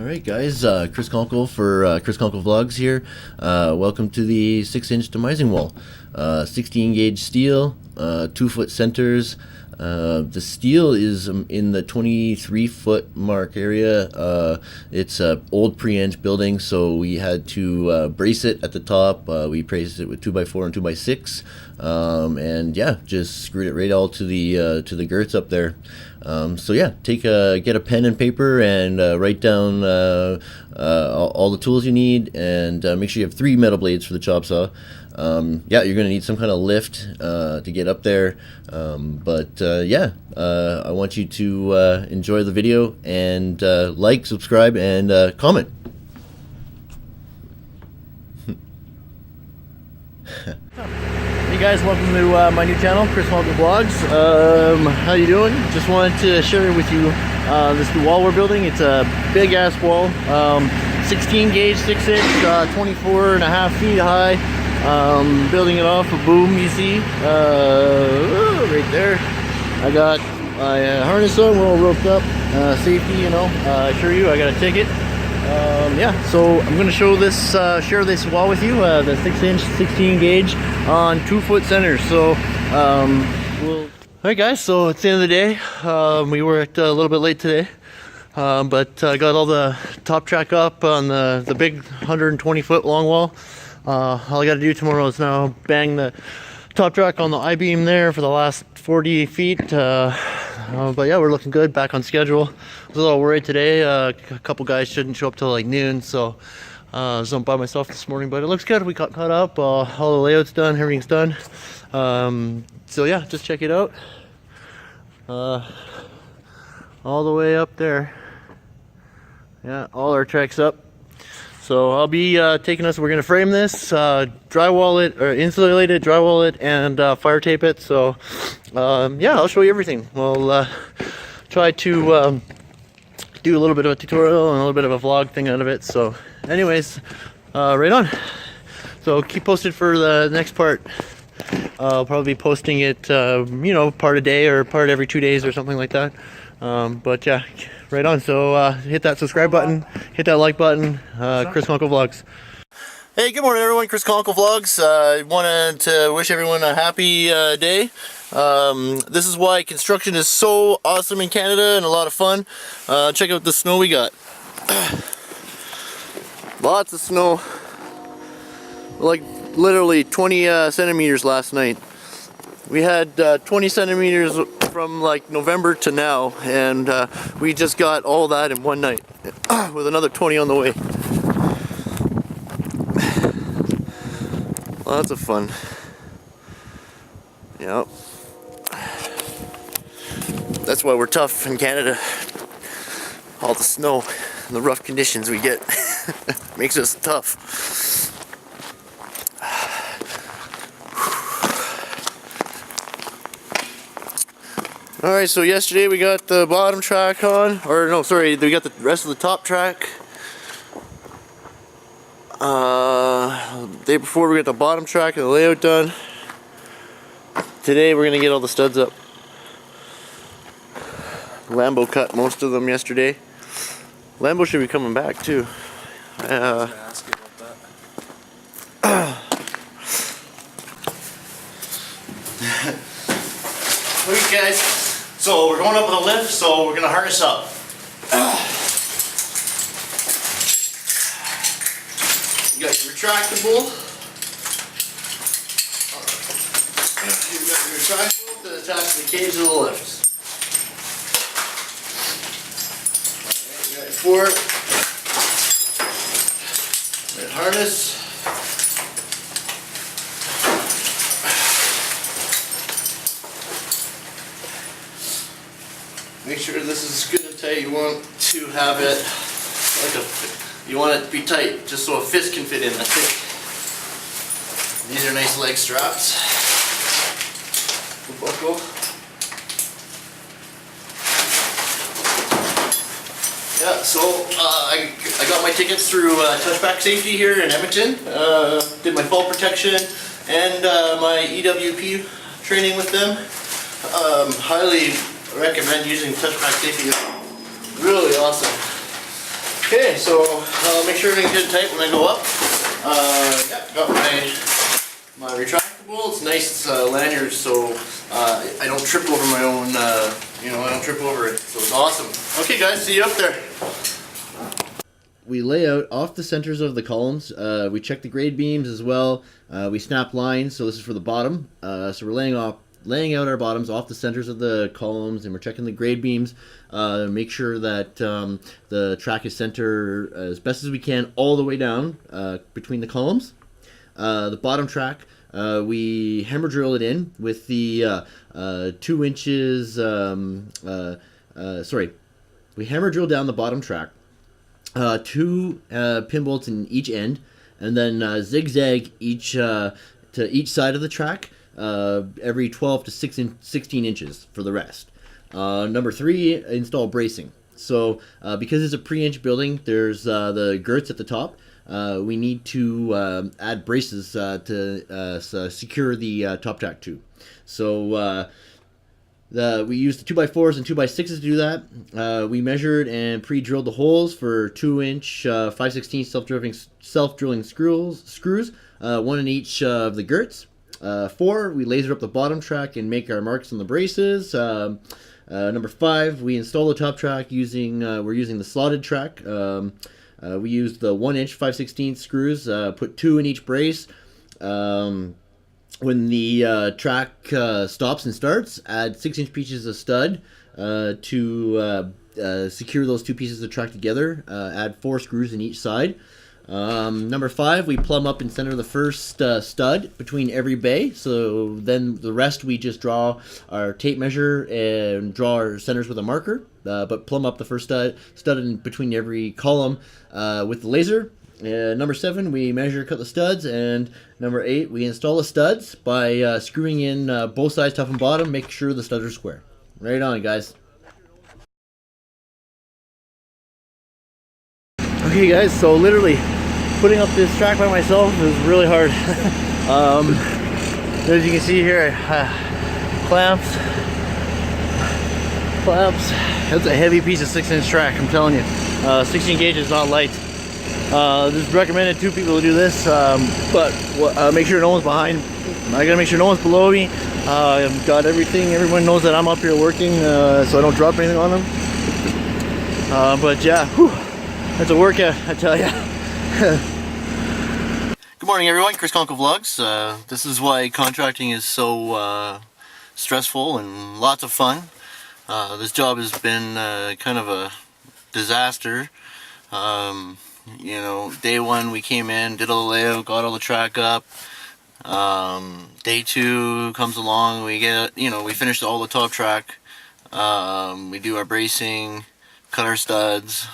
Alright guys, Chris Conkle for Chris Conkle Vlogs here. Welcome to the 6-inch demising wall. 16 gauge steel, 2-foot centers. The steel is in the 23-foot mark area. It's an old pre-eng building, so we had to brace it at the top. We braced it with 2x4 and 2x6, and yeah, just screwed it right all to the girths up there. So yeah, get a pen and paper and write down all the tools you need, and make sure you have 3 metal blades for the chop saw. Yeah, you're gonna need some kind of lift to get up there, yeah, I want you to enjoy the video and like, subscribe, and comment. Hey guys, welcome to my new channel, Chris Conkle Vlogs. How you doing? Just wanted to share with you this new wall we're building. It's a big ass wall, 16 gauge, 6-inch, 24 and a half feet high. Building it off a boom, you see, right there. I got my harness on, we're all roped up, safety, you know. I assure you, I got a ticket. Yeah, so I'm gonna share this wall with you, the 6-inch, 16 gauge on 2-foot centers. So, alright guys, so it's the end of the day. We were a little bit late today, but I got all the top track up on the big 120-foot long wall. All I got to do tomorrow is now bang the top track on the I-beam there for the last 40 feet. But yeah, we're looking good, back on schedule. I was a little worried today. A couple guys shouldn't show up till like noon, so I was by myself this morning, but it looks good. We got caught up, all the layouts done, everything's done. So yeah, just check it out. All the way up there. Yeah, all our tracks up. So I'll be taking us, we're going to frame this, drywall it, or insulate it, drywall it, and fire tape it. So yeah, I'll show you everything. We'll try to do a little bit of a tutorial and a little bit of a vlog thing out of it. So anyways, right on. So keep posted for the next part. I'll probably be posting it, you know, part a day or part every 2 days or something like that. But yeah, right on. So hit that subscribe button, hit that like button. Chris Conkle Vlogs. Hey, good morning everyone, Chris Conkle Vlogs. I wanted to wish everyone a happy day. This is why construction is so awesome in Canada and a lot of fun. Check out the snow we got. Lots of snow. Like literally 20 centimeters last night. We had 20 centimeters from like November to now, and we just got all that in one night with another 20 on the way. Lots of fun. Yep. That's why we're tough in Canada. All the snow and the rough conditions we get makes us tough. Alright, so yesterday we got the bottom track on, or no, sorry, we got the rest of the top track. The day before we got the bottom track and the layout done. Today we're going to get all the studs up. Lambo cut most of them yesterday. Lambo should be coming back too. Ask you about that. Alright guys, so we're going up with a lift, so we're going to harness up. You got your retractable. You've got your retractable to attach to the cage of the lift. Alright, you got your fork. Right harness. Make sure this is good and tight. You want to have it like you want it to be tight, just so a fist can fit in. That's it. These are nice leg straps. The buckle. Yeah, so I got my tickets through Touchback Safety here in Edmonton. Did my fall protection and my EWP training with them. Highly recommend using Touchback Safety. It's really awesome. Okay, so make sure everything's good and tight when I go up. Yeah, got my retractable. It's nice lanyard, so I don't trip over my own. I don't trip over it. So it's awesome. Okay, guys, see you up there. We lay out off the centers of the columns. We check the grade beams as well. We snap lines. So this is for the bottom. So we're laying out our bottoms off the centers of the columns, and we're checking the grade beams. Make sure that the track is centered as best as we can all the way down between the columns. The bottom track, we hammer drill it in with the 2 inches. We hammer drill down the bottom track. 2 pin bolts in each end, and then zigzag to each side of the track every 12 to 16 inches for the rest. Number 3, install bracing. So because it's a pre-inch building, there's the girts at the top. We need to add braces to secure the top track too. So we used the 2x4s and 2x6s to do that. We measured and pre-drilled the holes for 2-inch 5/16 self-drilling screws, 1 in each of the girts. 4, we laser up the bottom track and make our marks on the braces. Number 5, we install the top track we're using the slotted track. We used the 1-inch 5/16 screws, put 2 in each brace. When the track stops and starts, add 6-inch pieces of stud to secure those 2 pieces of track together. Add 4 screws in each side. Number 5, we plumb up and center the first stud between every bay. So then the rest we just draw our tape measure and draw our centers with a marker. But plumb up the first stud in between every column with the laser. Number 7, we measure, cut the studs, and number 8, we install the studs by screwing in both sides, top and bottom, make sure the studs are square. Right on, guys. Okay, guys, so literally putting up this track by myself is really hard. As you can see here, clamps. That's a heavy piece of 6-inch track, I'm telling you. 16 gauge is not light. This is recommended 2 people to do this, but make sure no one's behind. I gotta make sure no one's below me. I've got everything. Everyone knows that I'm up here working, so I don't drop anything on them. But yeah, that's a workout, I tell you. Good morning, everyone. Chris Conco Vlogs. This is why contracting is so stressful and lots of fun. This job has been kind of a disaster. Day 1 we came in, did all the layout, got all the track up. Day 2 comes along, we finished all the top track. We do our bracing, cut our studs.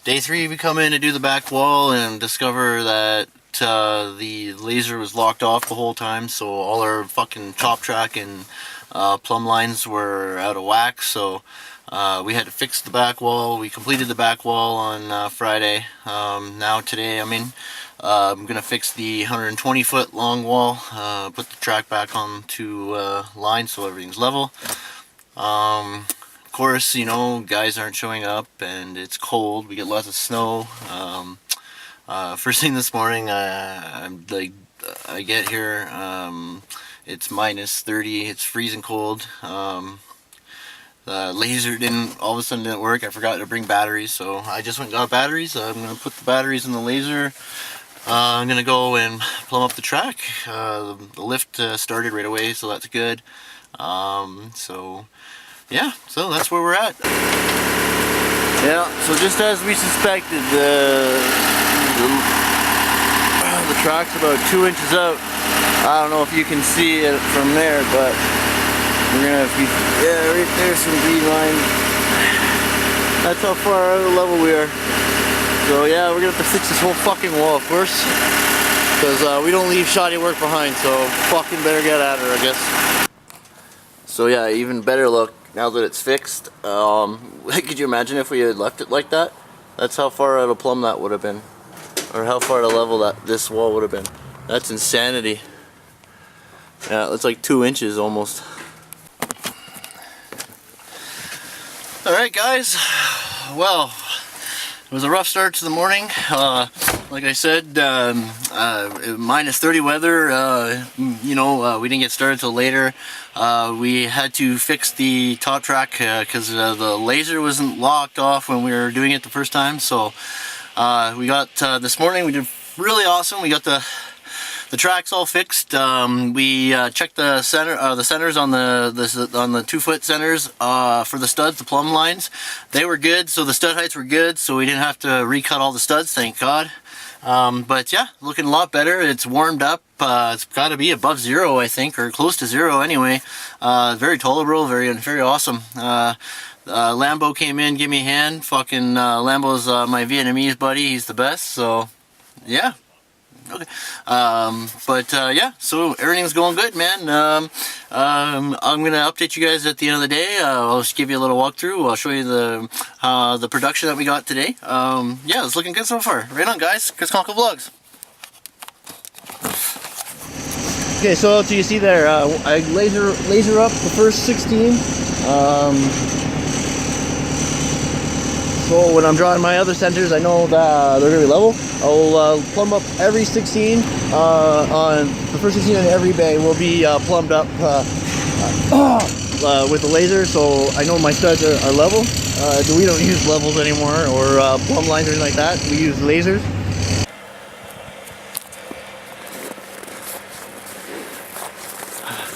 Day 3 we come in to do the back wall and discover that the laser was locked off the whole time, so all our fucking top track and plumb lines were out of whack. So we had to fix the back wall. We completed the back wall on Friday. Now today I'm gonna fix the 120-foot long wall, put the track back onto line so everything's level. Of course, guys aren't showing up and it's cold. We get lots of snow. First thing this morning, I get here, it's minus 30. It's freezing cold. The laser all of a sudden didn't work. I forgot to bring batteries, so I just went and got batteries. I'm going to put the batteries in the laser. I'm going to go and plumb up the track. The lift started right away, so that's good. So that's where we're at. Yeah, so just as we suspected, the track's about 2 inches out. I don't know if you can see it from there, but we're gonna have to right there's some green line. That's how far out of the level we are. So yeah, we're gonna have to fix this whole fucking wall, of course, because we don't leave shoddy work behind, so fucking better get at her, I guess. So yeah, even better look now that it's fixed. Could you imagine if we had left it like that? That's how far out of plumb that would have been, or how far out of level that this wall would have been. That's insanity. Yeah, it's like 2 inches almost. Alright guys, well, It was a rough start to the morning. Like I said, minus 30 weather. We didn't get started till later. We had to fix the top track because the laser wasn't locked off when we were doing it the first time. So we got this morning. We did really awesome. We got the tracks all fixed. We checked the centers on the 2-foot centers for the studs, the plumb lines. They were good, so the stud heights were good, so we didn't have to recut all the studs, thank God. But yeah, looking a lot better. It's warmed up. It's got to be above 0, I think, or close to 0 anyway. Very tolerable, very awesome. Lambo came in, give me a hand. Fucking Lambo's my Vietnamese buddy. He's the best. So yeah. Okay. Yeah, so everything's going good, man. I'm gonna update you guys at the end of the day. I'll just give you a little walkthrough. I'll show you the production that we got today. Yeah, it's looking good so far. Right on, guys. Chris Conkle Vlogs. Okay, so you see there, I laser up the first 16. So when I'm drawing my other centers, I know that they're going to be level. I'll plumb up every 16. On the first 16 on every bay will be plumbed up with the laser, so I know my studs are level. We don't use levels anymore, or plumb lines or anything like that. We use lasers.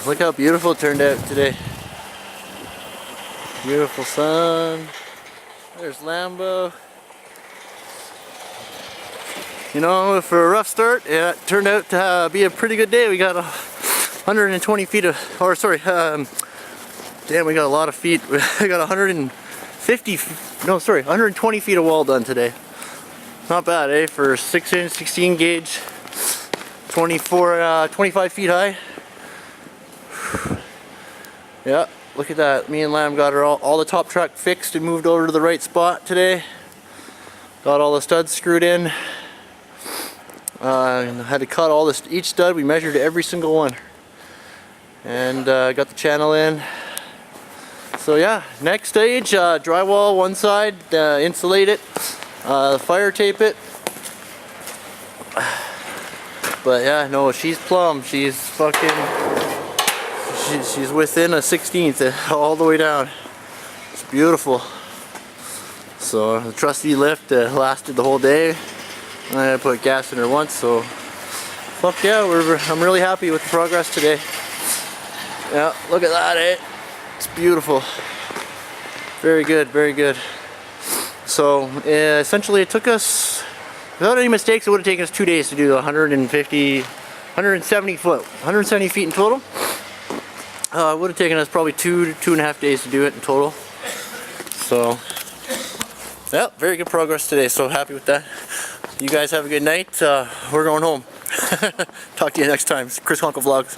Look how beautiful it turned out today. Beautiful sun. There's Lambo. You know, for a rough start, it turned out to be a pretty good day. We got 120 feet of, or sorry, damn, we got a lot of feet. We got 120 feet of wall done today. Not bad, eh? For 6-inch, 16 gauge, 25 feet high. Yeah. Look at that, me and Lamb got all the top track fixed and moved over to the right spot today. Got all the studs screwed in. Had to cut each stud, we measured every single one. And got the channel in. So yeah, next stage, drywall one side, insulate it, fire tape it. But yeah, no, she's plumb, she's fucking... She's within a 16th all the way down. It's beautiful. So the trusty lift lasted the whole day. I put gas in her once, so fuck yeah, I'm really happy with the progress today. Yeah, look at that, eh? It's beautiful. Very good, very good. So essentially it took us, without any mistakes, it would have taken us 2 days to do 170 feet in total. It would have taken us probably 2.5 days to do it in total. So, yeah, very good progress today. So happy with that. You guys have a good night. We're going home. Talk to you next time. Chris Conkle Vlogs.